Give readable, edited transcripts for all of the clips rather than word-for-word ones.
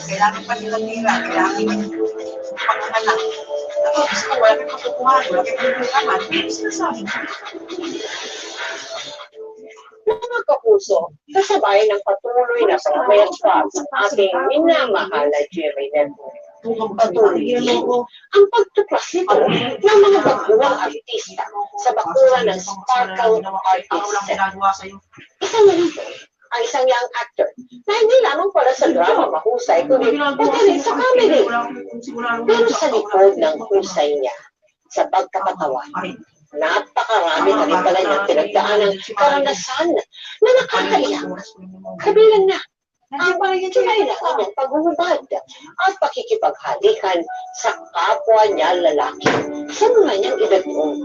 Kailangan pa nilang nila, kailangan panganak. Ako, gusto ko, wala kang matukuhan, wala kang matukuhan. Ano sinasabi? Mga kapuso, kasabay ng patuloy na pagmayaswag sa ating minamahal na GMA Network. Patuloy ang pagtuklas nito ng mga baguang artista sa bakuran ng Sparkle Artist. Isa na rito ang isang young actor na hindi lamang pala sa drama mahusay, kundi pati rin sa comedy. Pero sa likod ng husay niya, sa pagkakatawa, napakarami na rin pala niyang pinagdaan ng karanasan na nakakaiyak. Kabilang na ang kailangan niyang paghuhubad at pakikipaghalikan sa kapwa niya lalaki sa mga niyang edad noon.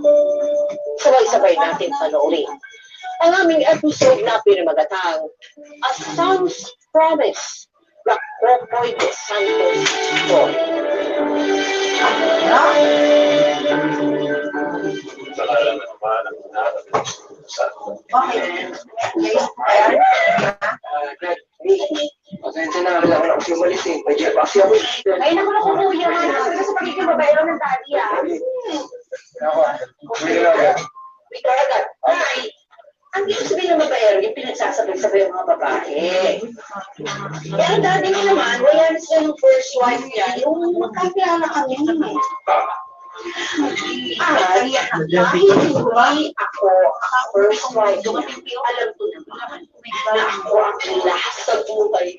Sabay-sabay natin panoorin ang aming episode na pinamagatang A Song's Promise na Kokoy de Santos Story. Pasensya na rin ako na kasi umalis eh. May jet kasi ako. Ay, naku na kukuya nga na. Sa pagiging babaero ng daddy ah. Ako, hindi na agad. Victor agad. Ay, ang ibig sabihin ng babaero, yung pinagsasabay-sabay yung mga babae. Eh, ang dati niya naman, wala na siya yung first wife niya, yung magkakilala kami. Ay, kahit hindi ako ang first wife niya, alam ko naman na ako ang lahat sa buhay.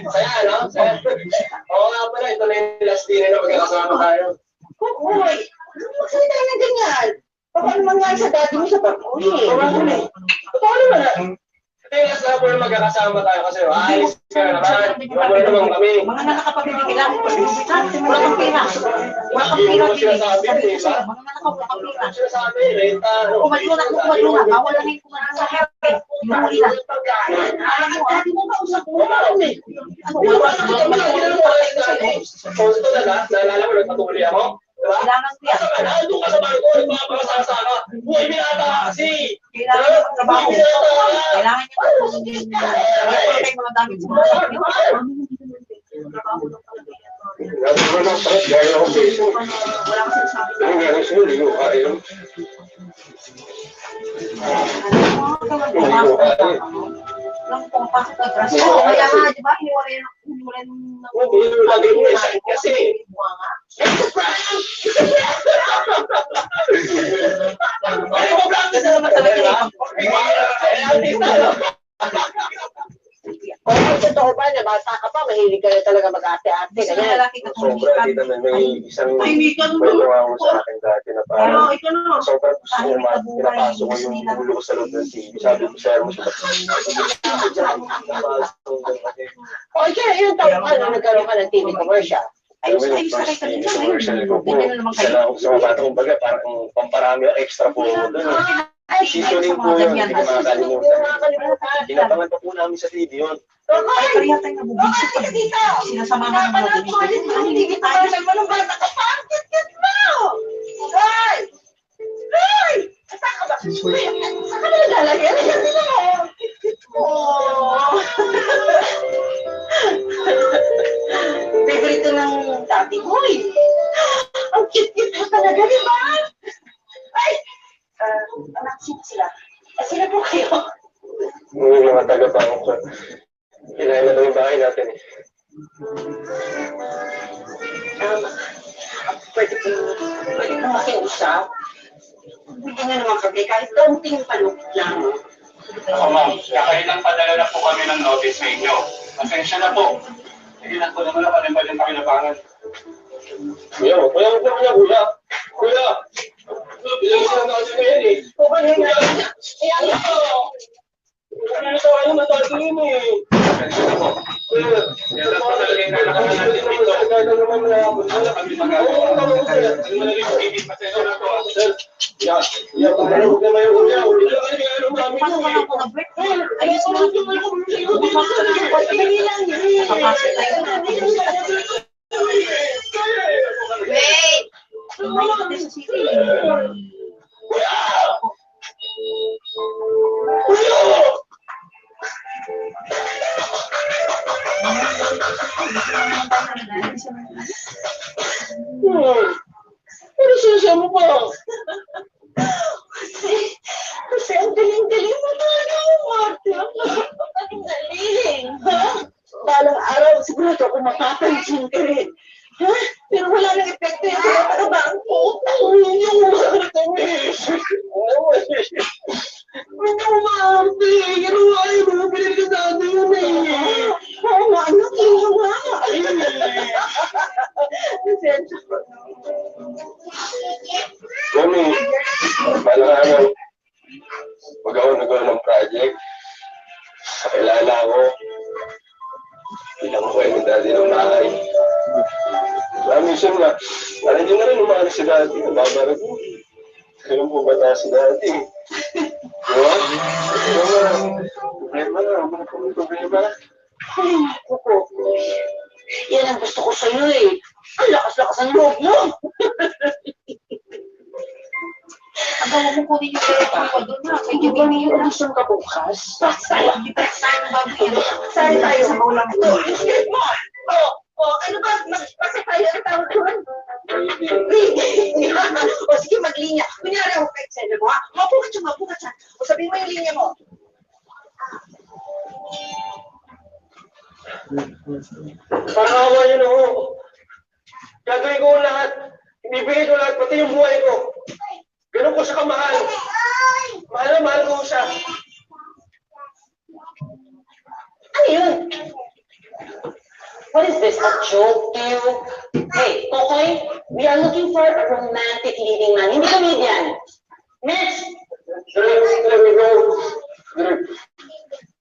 Kaya, no? Oo nga pala, ito na yung last dinner na magkakasama tayo. Kukoy, magsalita na ganyan. Baka naman nga sa dati mo sa barko eh. Totoo naman. Ito yung last na po na magkakasama tayo kasi ayos ka na naman. Wala naman kami. Mga nakakapagpili kailangan ko wala kang pera. Wala kang pera. Hindi mo sinasabi, di ba? Mga nakakapagpili pera. Sinasabi, renta. Kumadula. Bawal lang yung kumadula sa happy. Yung ila. Dati mo kausap mo naman eh. Ito na, naalala mo, nagpatuloy ako. Diba? Kailangan ko yan. Doon ka sa barko, nagpapakasama. Buhay binata ka kasi. Kailangan yung trabaho. Kailangan yung mga gamit sa mga sakit. Trabaho lang talaga yan. Wala pa rin, gaya ako sa iso. Wala kang sinasabi. Ano nga rin siya, ligo ka rin. Ligo ka rin. Lang kung pasok ka dress. Kaya nga, di ba, hiwalay ng... Hindi, lagi mo isa kasi. Ay, mag-practice na naman talaga. O, totoo ba na bata ka pa, mahilig ka na talaga mag-ate-ate. Gusto na Ganyan. lalaki ka Sobra, di naman may isang Kaibigan mo. kwento nga ako sa akin dati na Pero parang ikaw na. sobrang gusto ko pinapasok ko yung ulo ko sa loob ng TV. Sabi ko sa'yo mo siya. O, kaya yun taon ka na nagkaroon ka ng TV commercial. Ayos na kayo sa kanila. Commercial ko po. Hindi na naman Isa kayo. lang ako sa mga bata. Kumbaga, parang pamparami extra po doon. Seasoning po yun. Hindi ko makakalimutan. Inabangan pa po namin sa TV yun. Ay, kaya tayo nabubisip ka. Sinasamahan ng mga ganito. Hindi tayo nagmanong bata ka pa. Kit mo! Ay! Ay! Saan ka ba? Saan ka na naglalagyan? Hindi na mo. Favorito ng dati mo eh. Ang cute-cute mo talaga, di ba? Ay! Anak, sila. Sila po kayo. Yung mga taga-bangko ko. Kailangan na daw yung bahay natin eh. Pwede po makiusap. Bigyan na naman kami kahit kaunting palukit lang. Ako ma'am, kakailang padala na po kami ng notice sa inyo. Pasensya na po. Nagilan ko naman ako ng baling pakinabangan. Kuya, huwag naman niya, kuya. Kuya! Bilang isang na kasi ngayon eh. Okay na Kuya! yan. Ano sa kayo matatuloy mo eh. Pasensya na po. Kuya! Yan lang po talaga yung nalakasan natin dito. Kaya naman wala kami magagawa. Ang malaking pagiging pasensya na to. Sir, huwag naman yung unya. Pasok ka lang po na break. Ayos mo lang. Dali lang. Papasok tayo. Wait! May ito sa city. Ano sinasabi mo pa? Kasi ang galing-galing mo talaga, Marta. Ang galing. Balang araw, sigurado ako makapansin ka rin. Ha? Pero wala nang epekto yung tinatrabaho ko. Yung mga kami. Ano, Marta? Ano nga yung binili ka sa atin yun eh? Oo nga, anak, yung nga. Pasensya ko. Mami, balang araw, pag ako nagawa ng project, kakilala ko, bilang ko kayo ng dati ng bahay. Minsan nga, alam niyo na rin umalis si dati, nababara ko. Ganun po ba tayo si dati? Diba? Problema na, wala po may problema. Ay, kuko. Yan ang gusto ko sa'yo eh. Ang lakas-lakas ang loob mo. Ang gawa mo kunin yung telephone ko doon na. Kay Hindi ba Kimi niyo yun. nasaan ka bukas? Hindi pa tayo ng bago yan. Saan tayo? Sa maulang ko. Excuse mo! Ano ba? Magpasa tayo ang tawag doon? O sige, maglinya. Kunyari ako kahit sa'yo mo, ha? Mapukat siya. O sabihin mo yung linya mo. Parang awa niyo na ako. Gagawin ko lahat. Ibibigay ko lahat, pati yung buhay ko. Ganun ko siya kamahal. Mahal na mahal ko siya. Ano yun? What is this, a joke to you? Hey, Kokoy, we are looking for a romantic leading man. Hindi comedian. Mitch!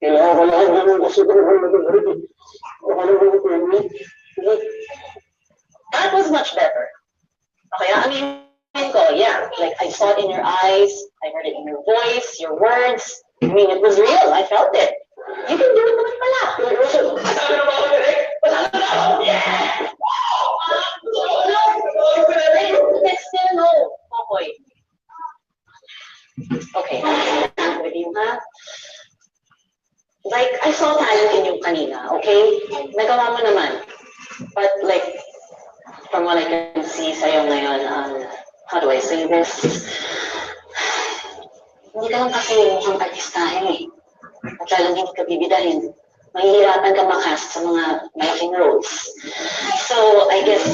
Kailangan ko lang ganun kasi kung ano nag-rip. That was much better. Okay, I mean, yeah, like I saw it in your eyes, I heard it in your voice, your words. I mean, it was real. I felt it. You can do it naman pala. Masabi na ba ako direct? Masabi na ako! Yeah! Still no, Kokoy. Okay, I'm with you, ha? Like, I saw talent in you kanina, okay? Nagawa mo naman. But like, from what I can see sa'yo ngayon, how do I say this? Hindi ka lang kasi mukhang artistahin eh. At lalong hindi ka bibidahin. Mahihirapan ka makast sa mga malaking roles. So, I guess,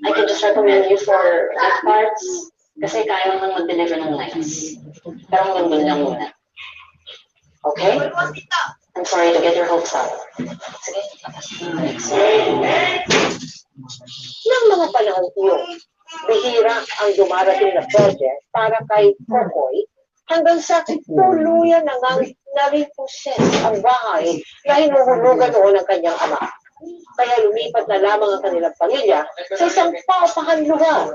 I can just recommend you for life parts kasi kaya mo nang mag-deliver ng lines. Pero hanggang doon lang muna. Okay? I'm sorry to get your hopes up. Sige, tapos na next. Nang mga panahon yun, bihira ang dumarating na project para kay Kokoy hanggang sa tuluyan na na-repossess ang bahay na hinuhulugan noon ng kanyang ama. Kaya lumipat na lamang ang kanilang pamilya sa isang paupahan lugar.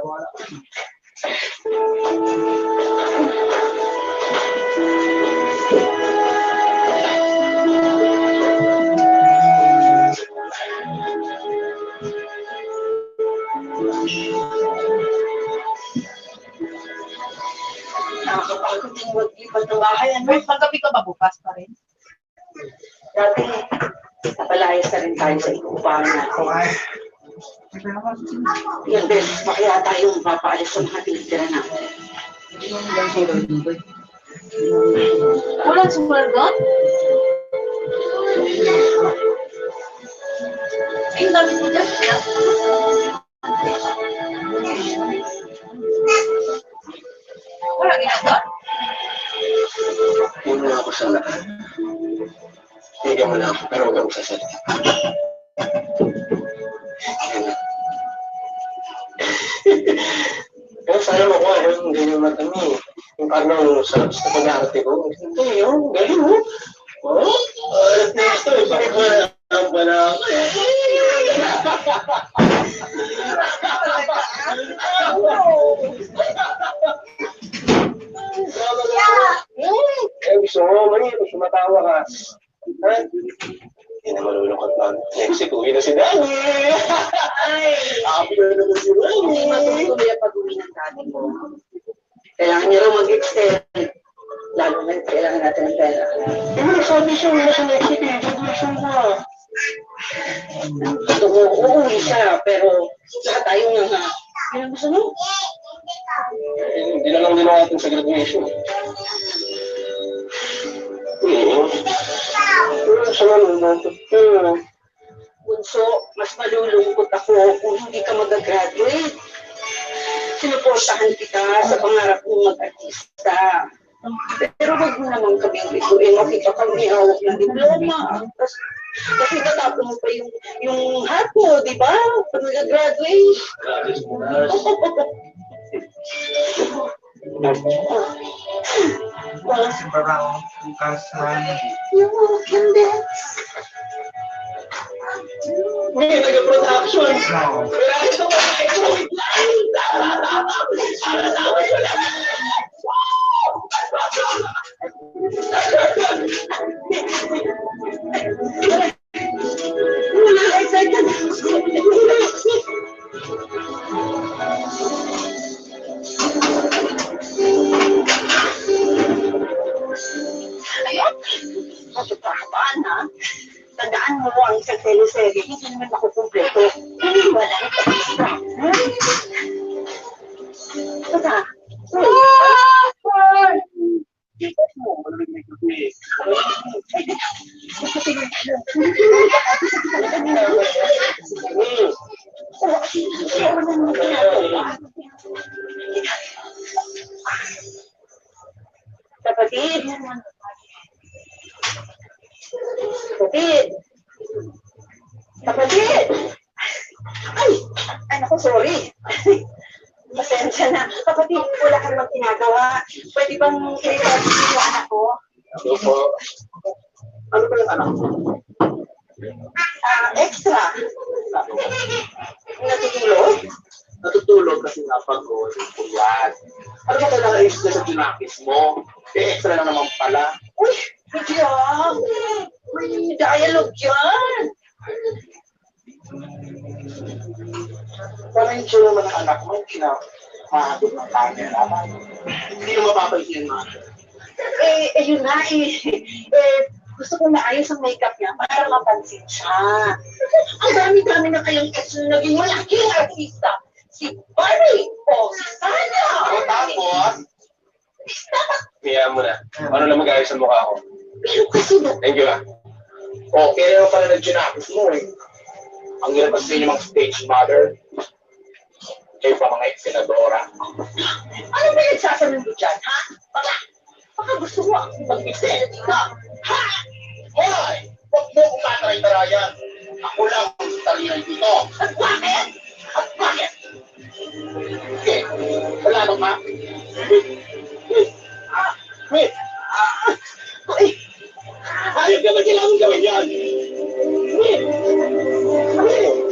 Nakakapagod yung mag-ibat ng bahay. Paggabi ka ba bukas pa rin? Dati, napalayas na rin tayo sa ikupahan natin. Ilang beses pa kaya tayong papaalis sa mga tinitira natin. Walang sumunod doon? Ay, ang dami mo dyan. Wala ginagawa. Puno na ako sa lahat. Higa mo na ako, pero huwag ako sasalita. Pero sana mo ko, yung ganyan matami. Yung parang sa pag-arte ko. Ito yun, galing mo. Oh, alas na ito. Bakit wala ang pala ako eh. Eh, gusto mo, mali, gusto matawa ka. Ha? Hindi na malulungkot lang. Next week, uwi na si Daddy. Ay, Happy na naman si hindi Daddy. matutuloy ang pag-uwi ng daddy mo. Kailangan niya raw mag-extend. Lalo na kailangan natin ng pera. Eh, sabi siya, wala sa next week. Graduation ka. Gusto mo, uuwi siya, pero lahat tayo nga. Yan ang gusto mo? Eh, hindi na lang din natin sa graduation. Sa malulungkot ka. Bunso, mas malulungkot ako kung hindi ka mag-graduate. Sinuportahan kita sa pangarap mong mag-artista. Pero wag mo naman kaming biguin. Makita kami hawak ng diploma. Kasi tatapon mo pa yung heart mo, di ba? Pag nag-graduate. Parang bukas na Hindi. May nag-production. no. Wala, excited. Ayun. Matutrahabaan, ha? Tandaan mo ang isang teleserye, hindi naman makukumpleto. Hindi wala ang kapista. Basta, kapatid. Kapatid. Kapatid. Ay, naku, sorry. Pasensya na. Kapatid, wala ka namang ginagawa. Pwede bang i-record yung anak ko? Ano po? Ano ba yung anak mo? Extra. Natutulog? Natutulog kasi napagod. Yan. Ano ba kailangan extra sa tinapis mo? Eh, extra lang naman pala. Uy, diyan. May dialogue yan. Parang yung tsura naman ng anak mo, hindi na mahatid ng camera. Hindi na mapapansin mo. Yun nga gusto ko maayos ang makeup niya para mapansin siya. Ang dami-dami na kayong ex na naging malaking artista. Si Barry o si Sana. O tapos, hiya mo na. Ano na mag-ayos sa mukha ko? Pero kasi Thank you ah. O, kaya naman pala nag-ginapis mo eh. Ang hirap kasi yung mga stage mother. Kayo pa mga ex-senadora. ano ba yung sasabihin mo dyan, ha? Baka gusto mo akong mag-extend ka. Ha? Hoy! Huwag mo kong tatay-tarayan. Ako lang ang talihan dito. At bakit? At bakit? Okay. Wala bang ma? Wait! Uy, Ayaw ka ba kailangan gawin yan? Wait! Wait!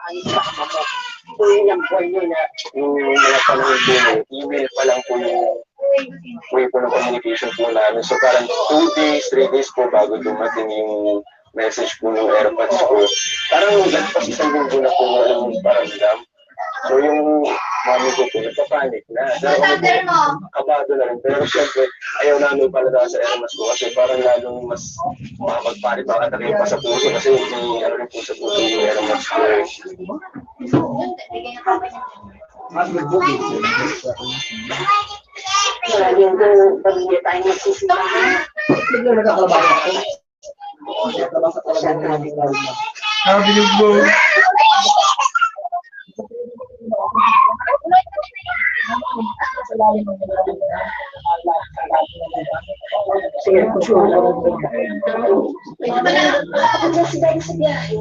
ano sa ama mo. Kung ilang buwan nyo na Yung mga panahon po, email pa lang po yung way po ng communication po namin. So parang 2 days, 3 days po bago dumating yung message po ng AirPods ko. Parang lagpas isang linggo na po walang paramdam. So yung mami ko po, nagpapanik na. Pero kabado na rin. Pero syempre, ayaw namin palada sa AirPods ko kasi parang lalong mas makapagpanik, makatakin pa sa puso kasi may ano rin po sa puso yung AirPods ko. maraming pamilya tayong magsisilahan. Siya natin gawin. Sabi niyo po. Sige, kapag si Daddy sa biyahe,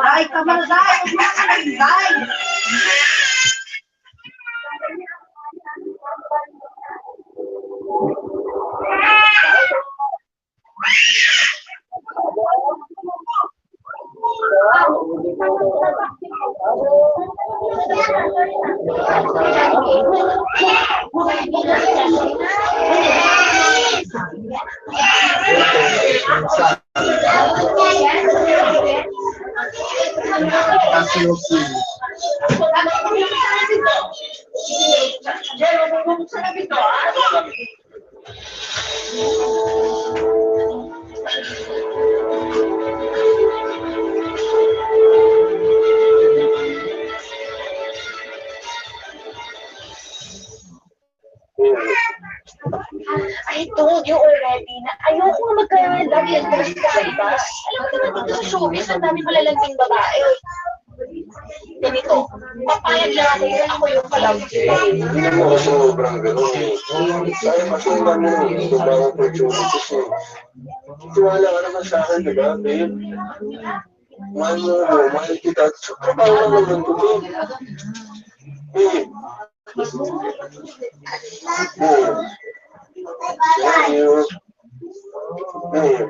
Ay, kamalay! Ay! I told you already na ayoko nga magkaroon ng love interest sa iba. Alam mo naman dito sa showbiz, ang dami malalangking babae. Ganito, papayag lang ako yung kalab. Hindi mo kasi sobrang gano'n eh. Kaya masundan mo eh. Ito ba ang opportunities eh. Tiwala ka naman sa akin, di ba, babe? Mahal mo ako, mahal kita. So, trabaho lang naman ko, babe. Babe. Babe. Thank you. Babe. Babe.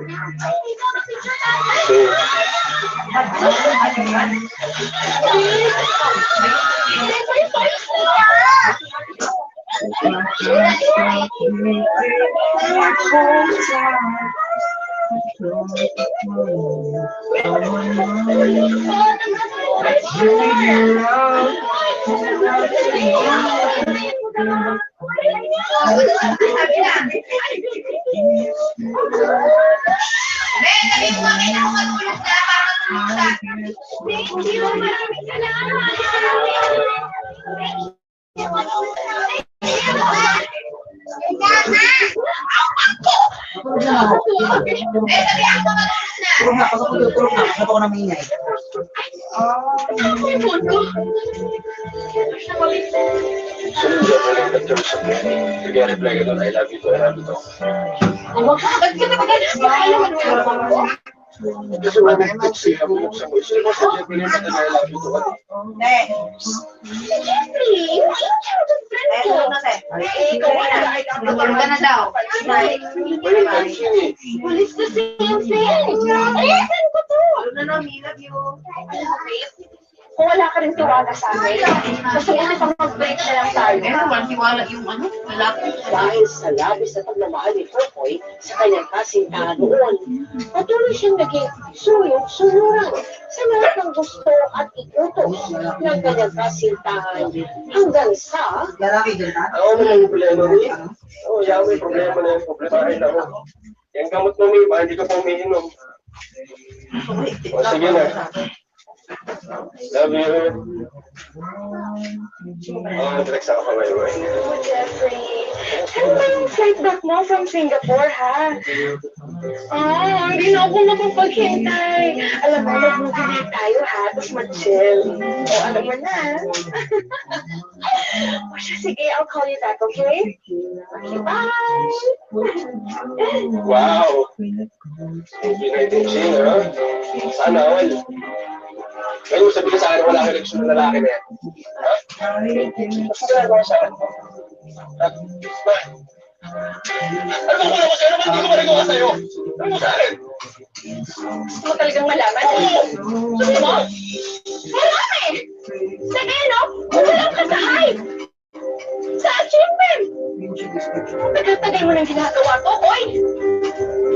Reply ka doon, I love you to, I love you to. Kasi wala yung text siya, buksan mo. Sino mo sa Jeffrey na I love you to? Tulog ka na daw. Well, it's the same thing. Ayan, ano ko to? Love you. Kung wala ka rin tiwala sa amin, gusto mo pang mag-break na lang tayo. Walang tiwala yung ano, lalaki. dahil sa labis na pagmamahal ni Popoy sa kanyang kasintahan noon, patuloy siyang naging suyok-suyuran sa lahat ng gusto at ikutos ng kanyang kasintahan hanggang sa Ako mo na yung problema niya. Oo, siya may problema na yung problema. Ay, ako. Yung gamot mo, may hindi ka pa umiinom. O, sige na. Love you. Drex ako pa ngayon. Oh, Jeffrey. Ano ba yung flight back mo from Singapore, ha? Hindi na ako mapapaghintay. Alam mo, mag-movie night tayo, ha? Tapos mag-chill. O, alam mo na. O siya, sige, I'll call you back, okay? Okay, bye! Wow! Hindi natin chill, ha? Sana all. Ngayon mo sabihin sa akin, wala kang leksyon ng lalaki na yan. Ha? Mas ginagawa sa akin. Ha? Bakit? Ano ba ko sa'yo? Ano ba hindi ko marigawa sa'yo? Ano mo sa akin? Gusto mo talagang malaman? Oo! Sabi mo! Marami! Sige, no? Kulang ka sa height! Sa achievement! Tagal-tagal mo nang ginagawa to, oy!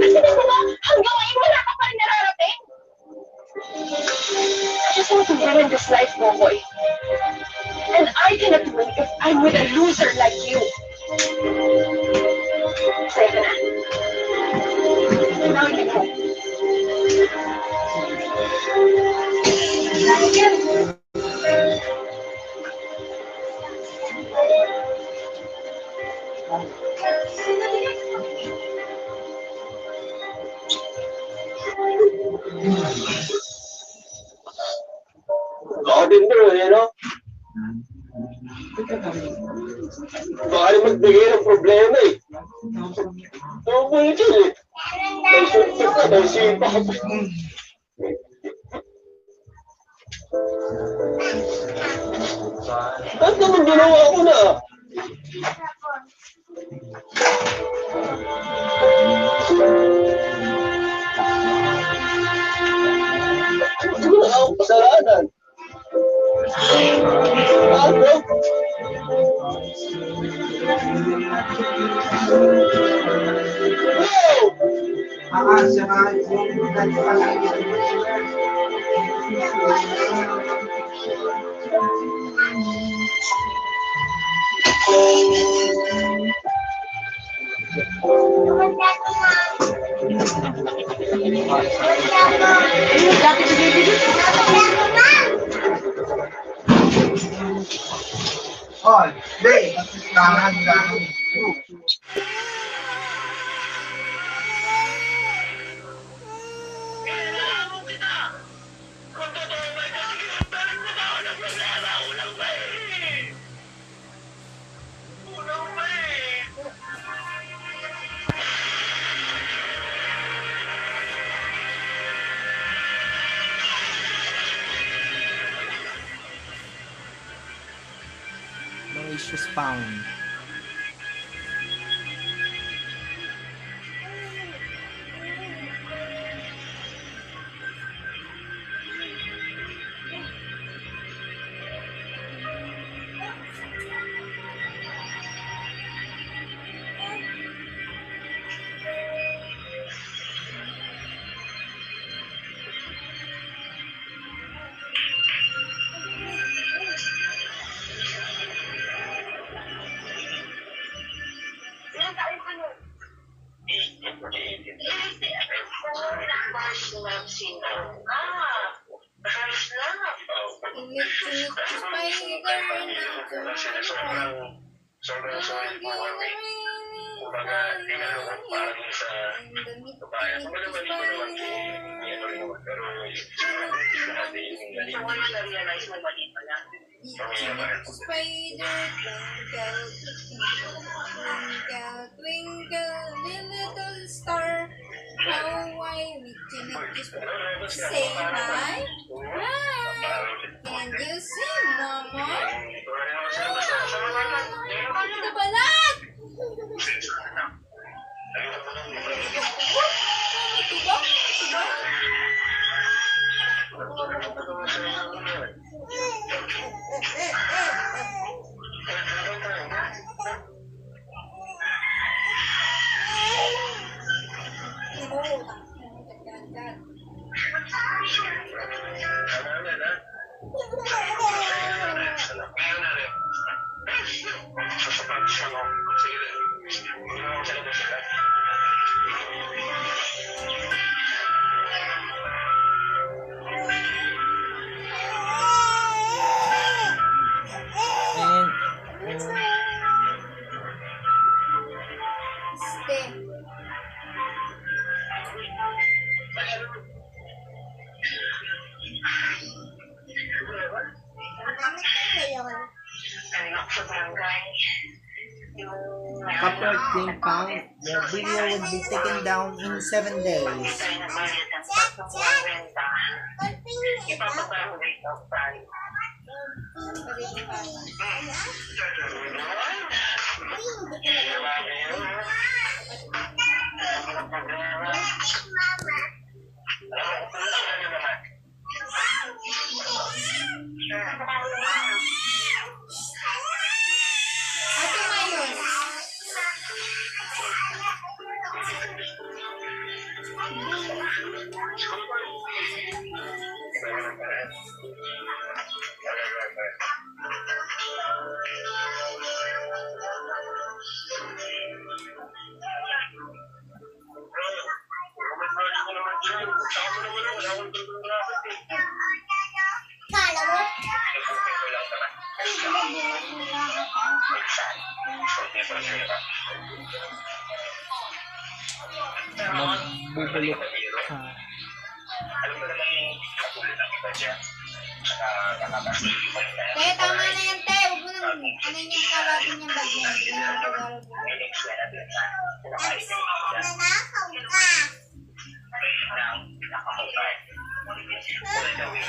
Kasi mo ba, hanggang ngayon wala ka pa rin nararating? I just want to ruin this life, Boboy. And I cannot win if I'm with a loser like you. Say ka na. Now you know. Baka din bro, eh, no? Baka rin magbigay ng problema eh. Ano po yun eh? May suntok ka, may sipa ka pa. Ba't naman ginawa ko na? Siguro na akong kasalanan. Ano? Wow! Siya nga yung nagpalagi. Oh, day. Tangan. No issues found. Sobrang sulit po kami. Kumbaga, tinalungan para rin sa kabayan. Kumbaga, mali ko naman po. Hindi ano rin naman. Pero, natin yung mali. So, wala na-realize na mali pala. Spider, twinkle, twinkle, little star. How I reach in it just say hi. Hi. Can you see, Mama? Ano na balat? Tama na. galing ako sa barangay. Yung Copper King Pound. The video will be taken down in 7 days. tayo nagbayad ng tatlong renta. Ipapabarangay ko tayo. Ate Mayon. Magbubulok ka. Alam mo naman yung katulad ng iba dyan. Saka nakakasili pa rin tayo. Te, tama na yan, te. Huwag mo nang ano yung karating yung bag niya. Hindi na pag-aaral mo. Next na natin na pinakain ng mga dyan. Ng pinakahukay. All the way.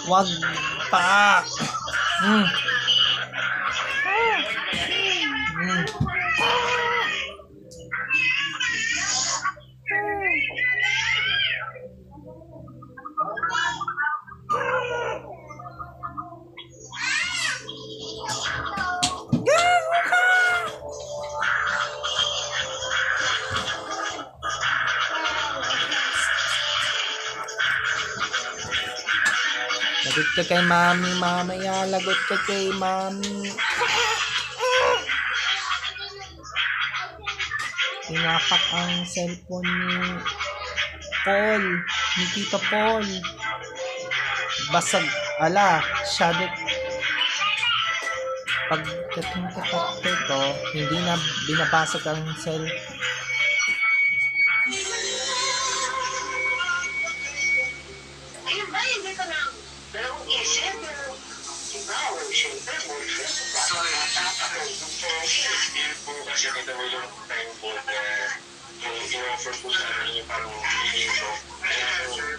Wag pa. Lagot ka kay mami, mamaya. Lagot ka kay mami. Tinapak ang cellphone ni Paul. Ni Tito Paul. Basag. Ala, shadow. Pag tatak ito, hindi na binabasag ang cellphone. Kasi kita mo yung time po na yung in-offer po sa amin yung parang hingin ko. Kaya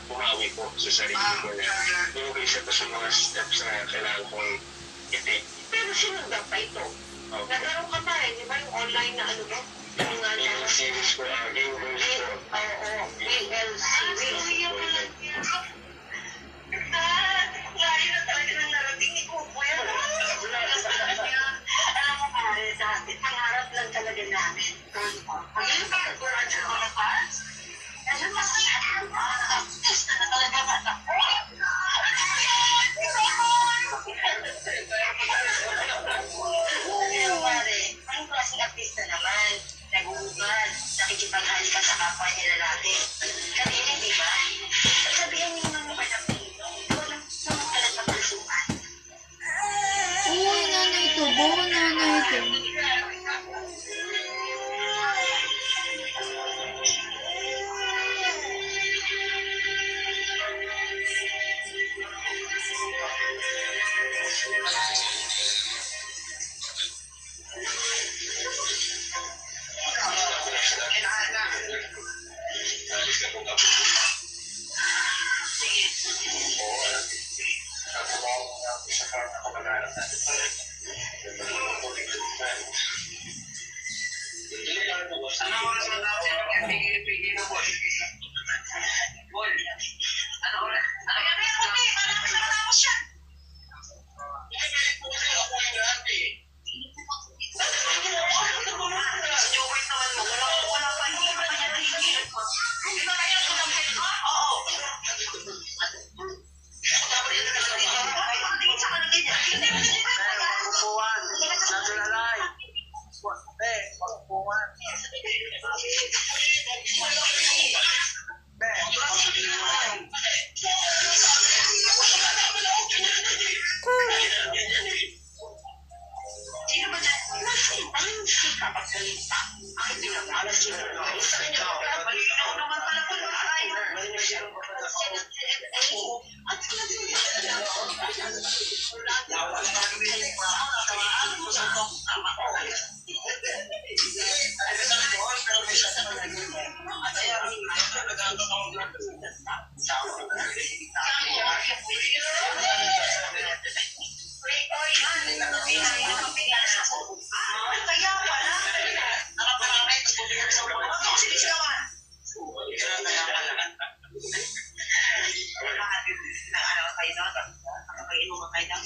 bumawi po sa sarili ko na yung isa pa sa mga steps na kailangan kong i-take. Pero sinundan pa ito. Nagkaroon ka pa di ba yung online na ano mo? Yung nga Yung series ko, English po. Oo, AL series. Lagi na talaga nang narating ni Kupo yan. Alam mo pare, sa atin, pangarap lang talaga namin. Pag yung pagkaturan sa mga fans, ayun masaya. Artista na talaga mata. Pero pare, anong klaseng artista naman? Nag-uubad, nakikipaghalikan sa kapwa niya lalaki. Kanina, di ba? Sabihan niyo naman mo kaya walang kalat na pagsukan. Buhay nanay ito. Buhay nanay ito. Alis ka po ka. Oo, sa farm ako mag-aaral natin ulit. Ano oras na natin ang pigil na boy? Boy, ano oras? Ano yan? Parang matapos yan. Wala pa, hindi pa niya nahigilan ko. Di ba kaya ko lang pwede? Oo. Tingin sa kanila niya. Hindi mo hindi pa. Kupuan. Nagulalay. Kupuan. Sino ba dyan? Anong si kapagsalita? Ang pinag-alas siya. Malinaw naman pala kung tayo. Kaya pala. Nakaparami. Tapos bumigay sa ulo. Ano ko sinisigawan? Nag-aaral kayo na? Nakapainuman kayo na?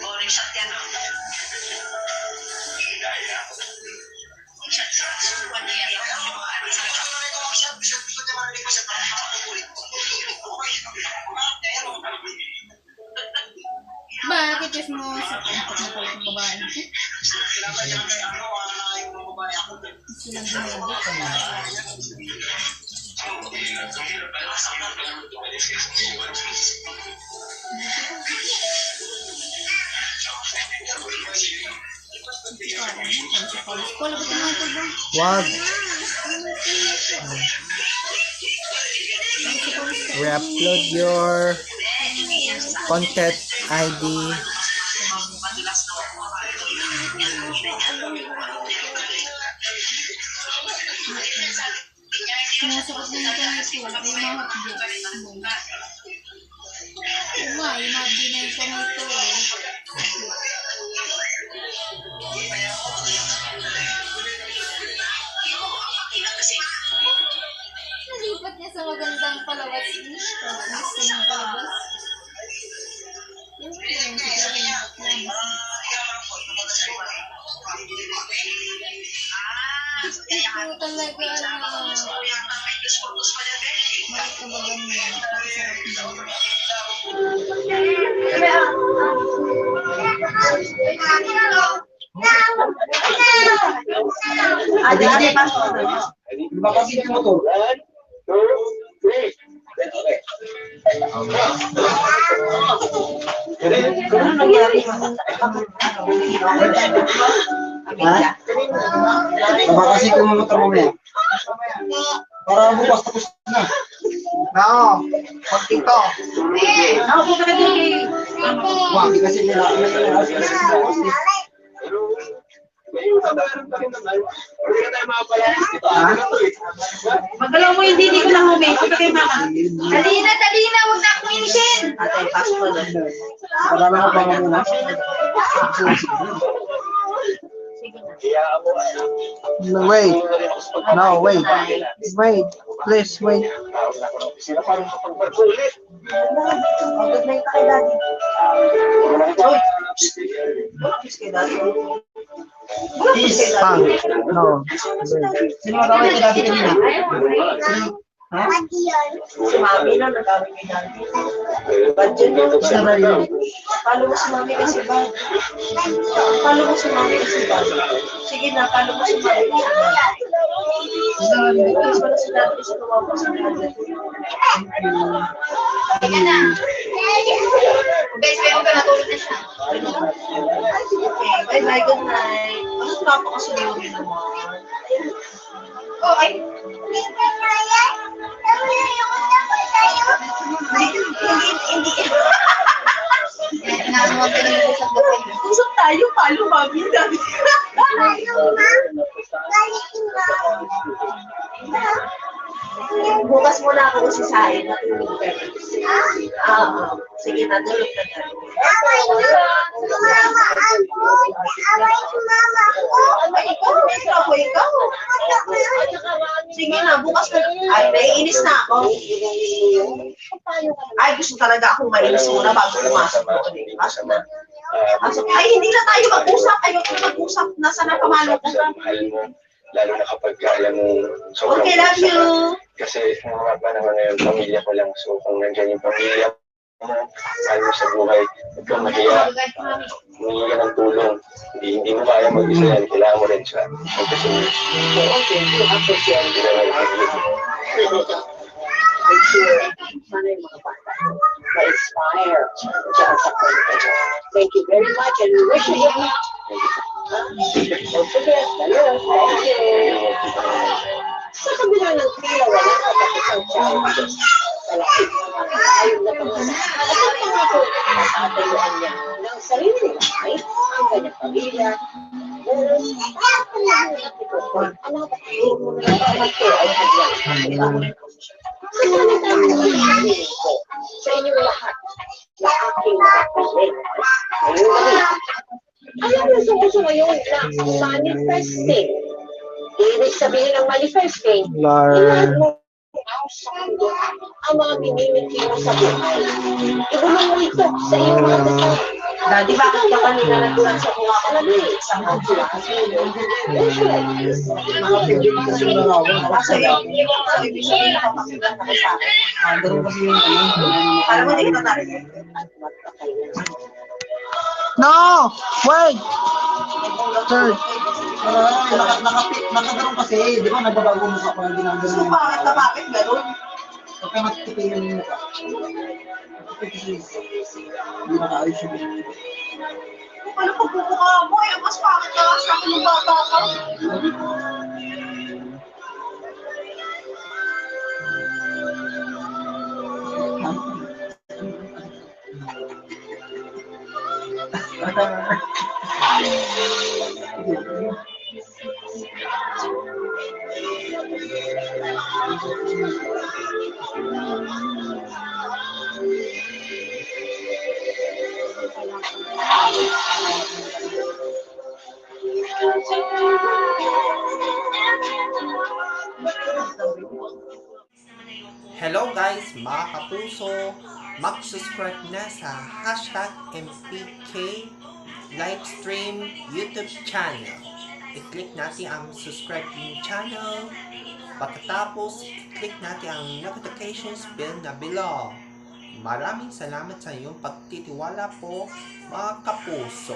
Orange shot yan. Shot sa suwan niya. Bakit yes mo sa pagkakulit ng babae? Silang Wag. Re-upload your content ID. Sinasakot na nito na ito. May mga hapdi. Oo nga, yung hapdi na ito na ito. Nalipat niya sa magandang palabas. Gusto ng palabas. Yung ganyan, siguro yung ito talaga bakit ka ba ganyan? Pakisarap mo. Adi, pasok. Bakit mo to? 1, 2, 3. Ano nangyari? Baka kasi kumamotor mo yan. Para bukas tapos na. No. Pag ito. Ako ka na din. Wag kasi nila. Magalaw mo yung didi ko lang umi. Ito kay mama. Dali na, huwag na akong inisin. Ate, pasok na. Wala na ako pa muna. Wait. No, wait. Wait. Please, wait. Sila parang kapag-ulit. Good night kay daddy. Oy. Wala kiss kay daddy. Wala kiss kay Pang. daddy. No. Sino magkawin kay dati kanina? Ha? Si mami na nagkawin kay daddy. Bad yun yung Palo mo si mami kasi bad. Palo mo si mami kasi bad. Sige na, palo mo si mami kasi bad. Tapos wala si daddy kasi tumawa sa daddy. Sige na. Best friend ko natulog na siya. Okay, bye-bye, good night. Ano napakasuliwin naman? Oh, ay. Hindi. Nakamuha ka naman sa gawin. Usap tayo, palo mami. Daddy. Bukas muna ako si Sain. Sige, natulog na dyan. Ikaw. Sige na, bukas na. Ay, naiinis na ako. Ay, gusto talaga akong mainis muna bago pumasok ko. Pasok na. Ay, hindi na tayo mag-usap. Ayoko na mag-usap. Nasa napamalo ko. Mahal mo, lalo na kapag alam mo sobrang Okay, love you. Kasi mga panahon na yun, pamilya ko lang. So kung nandiyan yung pamilya mo, mahal mo sa buhay, huwag kang mahiya. Humingi ka ng tulong. Hindi mo kaya mag-isa yan. Kailangan mo rin siya. Magkasunod. Hindi na mag-ibig. I'm sure sana yung mga bata ma-inspire dyan sa kwento. Thank you very much and we wish you good luck. Don't forget, hello, thank you. Sa kabila ng tila, wala ka pa isang challenge. Malapit ayaw na panganak. At ang pangako, matatayuan niya ng sarili bahay, ang kanyang pamilya. Ang mga pagkain mo na ito ay kanyang. Salamat ang sabihin ko sa inyong lahat na aking nakapalit. Ngayong gabi, alam mo gusto ngayon na manifesting. Ibig sabihin ng manifesting, ilahat mo sa mundo ang mga minimiti mo sa buhay. Ibulong mo ito sa iyong mga dasal. Daddy, bakit ka kanina nagsulat sa mga Salamin. isang hapla? Mga pwede kasi narawan. Kasi ibig sabihin nakapagsulat na sa akin. Ganun kasi yung ano. Para mo hindi kita narinig. No! Wait! Sir! Nakagaroon kasi, di ba nagbabago mo sa pag ginagawa So, bakit na bakit gano'n? Pagka nakikipin yung mukha. Kasi, hindi nakaayos yung Ano pagbubuka mo? Eh, mas bakit ka sa akin ng bata ka? Hello guys, mga kapuso! Mag-subscribe na sa #MPK Livestream YouTube channel. I-click natin ang subscribe channel. Pagkatapos, i-click natin ang notifications bell na below. Maraming salamat sa iyong pagtitiwala po, mga kapuso.